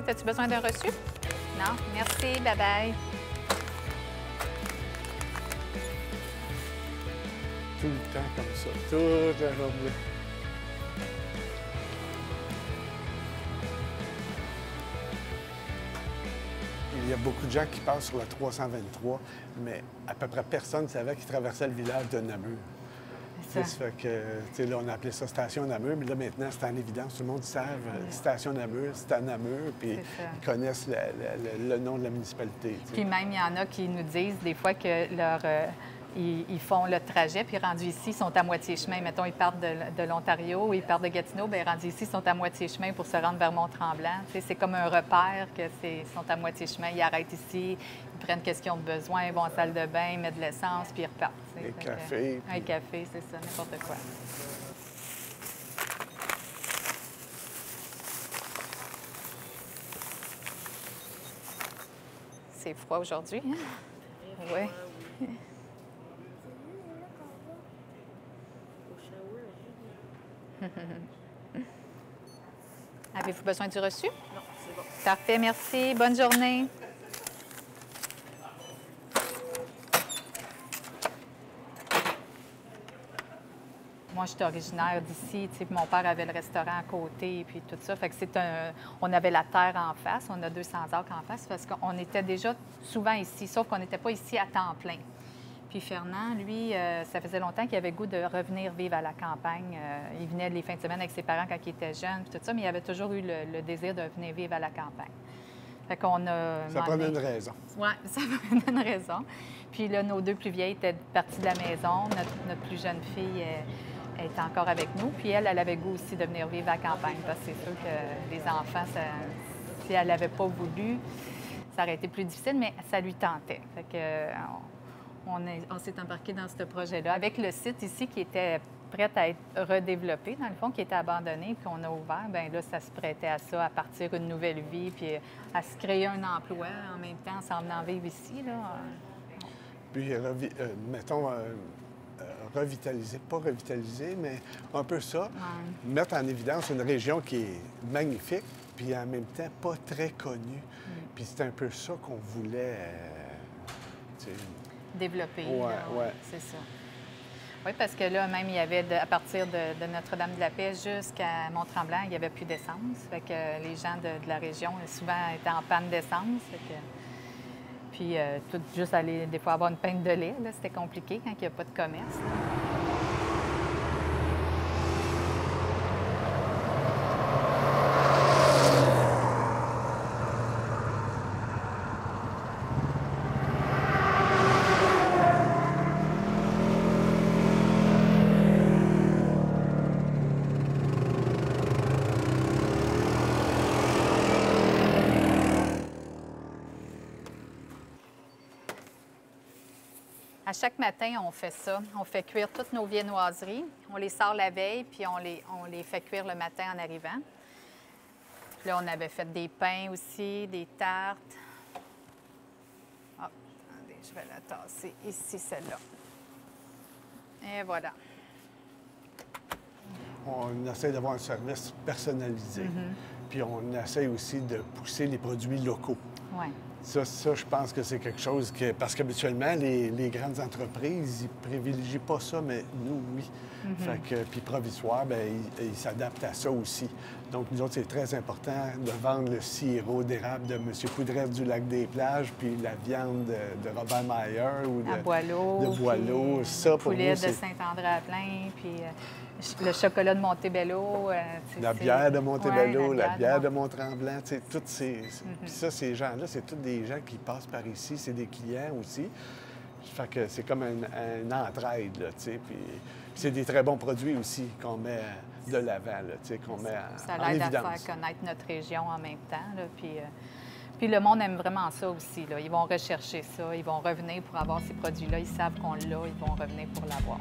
As-tu besoin d'un reçu? Non? Merci. Bye-bye. Tout le temps comme ça, toute la journée. Il y a beaucoup de gens qui passent sur la 323, mais à peu près personne ne savait qu'ils traversaient le village de Namur. Ça fait que, tu sais, là, on a appelé ça Station Namur, mais là, maintenant, c'est en évidence. Tout le monde sait Station Namur, c'est à Namur, puis ils connaissent le nom de la municipalité. T'sais. Puis même, il y en a qui nous disent des fois que ils font le trajet, puis rendus ici, ils sont à moitié chemin. Mettons, ils partent de l'Ontario ou ils partent de Gatineau, bien, rendus ici, ils sont à moitié chemin pour se rendre vers Mont-Tremblant. C'est comme un repère ils sont à moitié chemin. Ils arrêtent ici, ils prennent ce qu'ils ont besoin, ils vont en salle de bain, mettent de l'essence, puis ils repartent. Un café. Un café, c'est ça, n'importe quoi. C'est froid aujourd'hui, hein? Oui. Avez-vous besoin du reçu? Non, c'est bon. Parfait, merci. Bonne journée. Moi, j'étais originaire d'ici. Mon père avait le restaurant à côté, puis tout ça. Fait que on avait la terre en face. On a 200 acres en face parce qu'on était déjà souvent ici, sauf qu'on n'était pas ici à temps plein. Puis Fernand, lui, ça faisait longtemps qu'il avait le goût de revenir vivre à la campagne. Il venait les fins de semaine avec ses parents quand il était jeune, puis tout ça, mais il avait toujours eu le désir de venir vivre à la campagne. Fait qu'on a... Ça prenait une raison. Oui, ça prenait une raison. Puis là, nos deux plus vieilles étaient parties de la maison. Notre plus jeune fille elle était encore avec nous. Puis elle avait le goût aussi de venir vivre à la campagne, parce que c'est sûr que les enfants, si elle n'avait pas voulu, ça aurait été plus difficile, mais ça lui tentait. Fait que... On s'est embarqué dans ce projet-là avec le site ici qui était prêt à être redéveloppé, dans le fond, qui était abandonné, puis on a ouvert. Bien là, ça se prêtait à ça, à partir une nouvelle vie, puis à se créer un emploi en même temps, en s'en venant vivre ici, là. Puis, mettons, revitaliser, pas revitaliser, mais un peu ça, mettre en évidence une région qui est magnifique, puis en même temps pas très connue. Puis c'est un peu ça qu'on voulait... développer. Oui. C'est ça. Oui, parce que là, même, il y avait, à partir de Notre-Dame-de-la-Paix jusqu'à Mont-Tremblant, il n'y avait plus d'essence. Fait que les gens de la région, souvent, étaient en panne d'essence. Puis, tout juste aller, des fois, avoir une pinte de lait, là, c'était compliqué quand il n'y a pas de commerce. À chaque matin, on fait ça. On fait cuire toutes nos viennoiseries. On les sort la veille, puis on les fait cuire le matin en arrivant. Puis là, on avait fait des pains aussi, des tartes. Oh, attendez, je vais la tasser ici, celle-là. Et voilà. On essaie d'avoir un service personnalisé. Puis on essaie aussi de pousser les produits locaux. Oui. Ça, je pense que c'est quelque chose que... Parce qu'habituellement, les grandes entreprises, ils privilégient pas ça, mais nous, oui. Fait que, puis Provisoire, bien, ils s'adaptent à ça aussi. Donc, nous autres, c'est très important de vendre le sirop d'érable de M. Poudrette du Lac-des-Plages, puis la viande de Robert Mayer ou à Boileau, de Boileau. Ça, pour poulet nous, de Saint-André-à-Plein, puis le chocolat de Montebello. La bière de Montebello, ouais, la bière de Mont-Tremblant, tu sais, toutes ces... Puis ça, ces gens-là, c'est tous des gens qui passent par ici, c'est des clients aussi. Fait que c'est comme une entraide, là, tu sais, puis c'est des très bons produits aussi qu'on met de l'avant, là, tu sais, qu'on met en ça l'aide évidence. à faire connaître notre région en même temps, là, puis le monde aime vraiment ça aussi, là. Ils vont rechercher ça, ils vont revenir pour avoir ces produits-là, ils savent qu'on l'a, ils vont revenir pour l'avoir.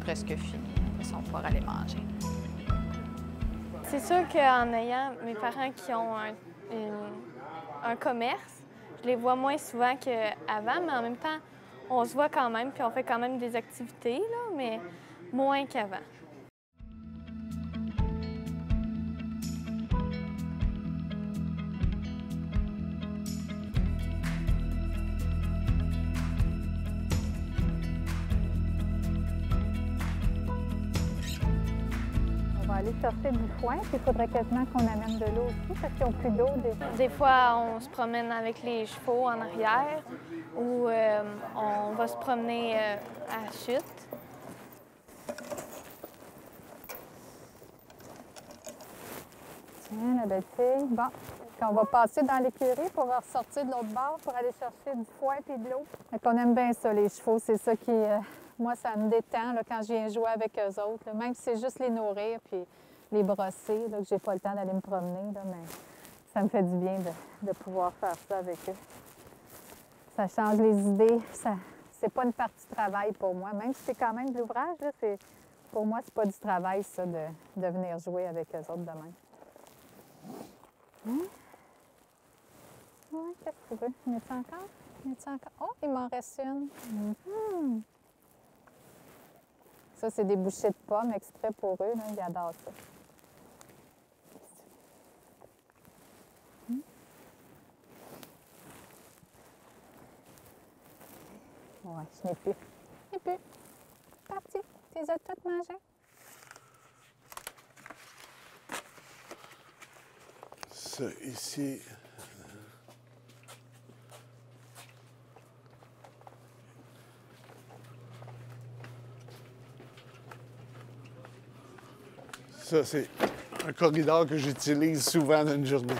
presque fini. Après ça, on pourra aller manger. C'est sûr qu'en ayant mes parents qui ont un commerce, je les vois moins souvent qu'avant, mais en même temps, on se voit quand même, puis on fait quand même des activités, là, mais moins qu'avant. On va aller chercher du foin, puis il faudrait quasiment qu'on amène de l'eau aussi, parce qu'ils n'ont plus d'eau déjà. Des fois, on se promène avec les chevaux en arrière ou on va se promener à la chute. Tiens, la belle fille. Bon, on va passer dans l'écurie pour ressortir de l'autre bord pour aller chercher du foin et de l'eau. On aime bien ça, les chevaux. C'est ça qui, moi, ça me détend là, quand je viens jouer avec eux autres. Là. Même si c'est juste les nourrir puis les brosser, là, que j'ai pas le temps d'aller me promener, là, mais ça me fait du bien de pouvoir faire ça avec eux. Ça change les idées. C'est pas une partie de travail pour moi. Même si c'est quand même de l'ouvrage, là, pour moi, c'est pas du travail, ça, de venir jouer avec eux autres demain. Oui, qu'est-ce que tu veux? Mets-tu encore? Mets-tu encore? Oh, il m'en reste une. Ça, c'est des bouchées de pommes exprès pour eux. Là. Ils adorent ça. Ouais, je n'ai plus. Je n'ai plus. Parti. Tu les as toutes mangées? Ça, ici. Ça, c'est un corridor que j'utilise souvent dans une journée.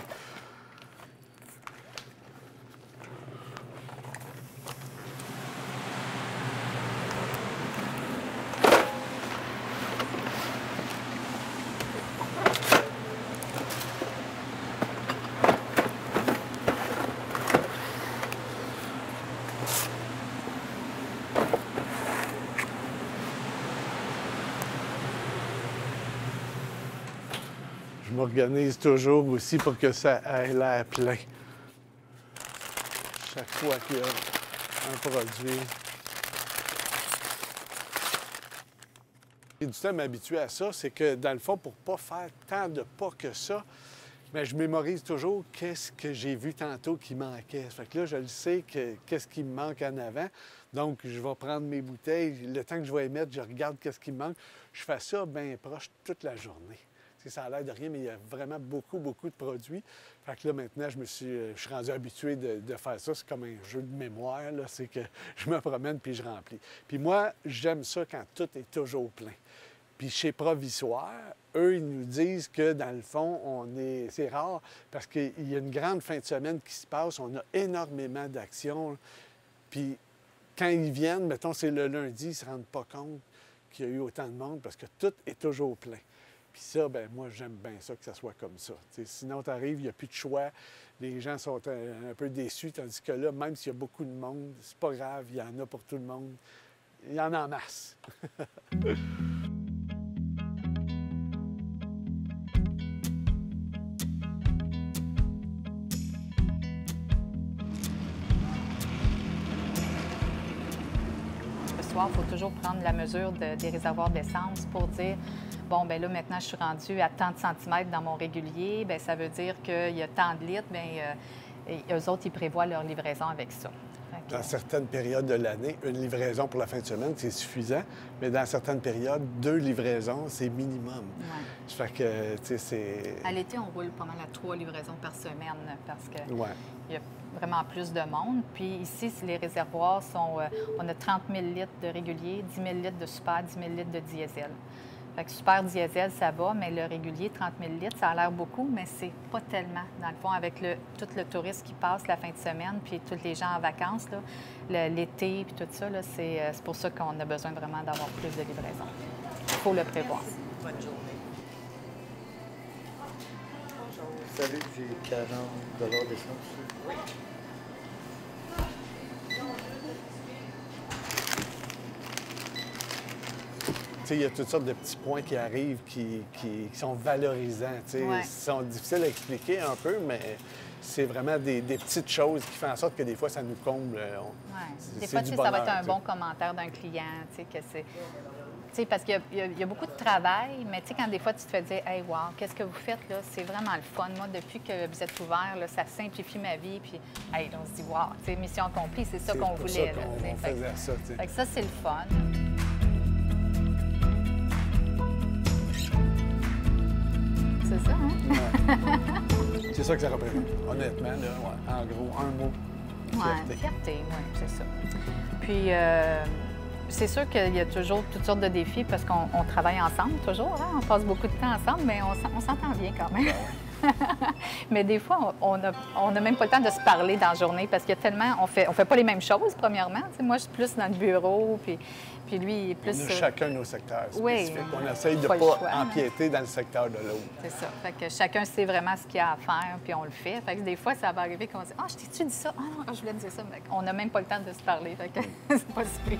Je m'organise toujours aussi pour que ça ait l'air plein. Chaque fois qu'il y a un produit. J'ai du temps à m'habituer à ça, c'est que dans le fond, pour ne pas faire tant de pas que ça, bien, je mémorise toujours qu'est-ce que j'ai vu tantôt qui manquait. Fait que là, je le sais qu'est-ce qui me manque en avant. Donc, je vais prendre mes bouteilles. Le temps que je vais les mettre, je regarde qu'est-ce qui me manque. Je fais ça bien proche toute la journée. T'sais, ça a l'air de rien, mais il y a vraiment beaucoup de produits. Fait que là, maintenant, je suis rendu habitué de faire ça. C'est comme un jeu de mémoire, là. C'est que je me promène puis je remplis. Puis moi, j'aime ça quand tout est toujours plein. Puis chez Provisoire, eux, ils nous disent que dans le fond, c'est rare parce qu'il y a une grande fin de semaine qui se passe. On a énormément d'actions. Puis quand ils viennent, mettons, c'est le lundi, ils ne se rendent pas compte qu'il y a eu autant de monde parce que tout est toujours plein. Puis ça, bien, moi, j'aime bien ça, que ça soit comme ça. T'sais, sinon, tu arrives, il n'y a plus de choix. Les gens sont un peu déçus, tandis que là, même s'il y a beaucoup de monde, c'est pas grave, il y en a pour tout le monde. Il y en a en masse. Le soir, il faut toujours prendre la mesure des réservoirs d'essence pour dire bon, bien là, maintenant, je suis rendue à tant de centimètres dans mon régulier. Bien, ça veut dire qu'il y a tant de litres. Bien, eux autres, ils prévoient leur livraison avec ça. Dans certaines périodes de l'année, une livraison pour la fin de semaine, c'est suffisant. Mais dans certaines périodes, 2 livraisons, c'est minimum. Ouais. Ça fait que, tu sais, c'est... À l'été, on roule pas mal à 3 livraisons par semaine parce qu'il Ouais. y a vraiment plus de monde. Puis ici, les réservoirs sont... on a 30 000 litres de régulier, 10 000 litres de super, 10 000 litres de diesel. Fait que super diesel, ça va, mais le régulier, 30 000 litres, ça a l'air beaucoup, mais c'est pas tellement. Dans le fond, avec tout le tourisme qui passe la fin de semaine, puis tous les gens en vacances, l'été, puis tout ça, c'est pour ça qu'on a besoin vraiment d'avoir plus de livraison. Il faut le prévoir. Bonne journée. Vous savez que j'ai 40 $ d'essence? Oui. sais, il y a toutes sortes de petits points qui arrivent qui sont valorisants. Tu sais. Ouais. Ils sont difficiles à expliquer un peu, mais c'est vraiment des petites choses qui font en sorte que des fois, ça nous comble. Ouais. Des fois, tu sais, ça va être un bon commentaire d'un client, tu sais, que c'est... Tu sais, parce qu'il y a beaucoup de travail, mais tu sais, quand des fois, tu te fais dire « Hey, wow, qu'est-ce que vous faites, là? C'est vraiment le fun. Moi, depuis que vous êtes ouvert, là, ça simplifie ma vie. » Puis, hey, on se dit « Wow, tu sais, mission accomplie, c'est ça qu'on voulait. » C'est pour ça qu'on faisait ça, tu sais. Fait que ça, c'est le fun. C'est ça, hein? Ouais. C'est ça que ça représente. Honnêtement, là, ouais. En gros, un mot. Oui, fierté, oui, c'est ça. Puis, c'est sûr qu'il y a toujours toutes sortes de défis parce qu'on travaille ensemble toujours, hein? On passe beaucoup de temps ensemble, mais on s'entend bien quand même. Mais des fois, on n'a même pas le temps de se parler dans la journée parce qu'il y a tellement... On fait pas les mêmes choses, premièrement. Tu sais, moi, je suis plus dans le bureau, puis lui, il est plus... On a chacun nos secteurs spécifiques. Oui, on essaye de ne pas pas le choix, empiéter dans le secteur de l'autre. C'est ça. Fait que chacun sait vraiment ce qu'il y a à faire, puis on le fait. Fait que des fois, ça va arriver qu'on dit « Ah, je t'ai-tu dit ça? Ah non, je voulais te dire ça. » On n'a même pas le temps de se parler. Fait que c'est pas si pire.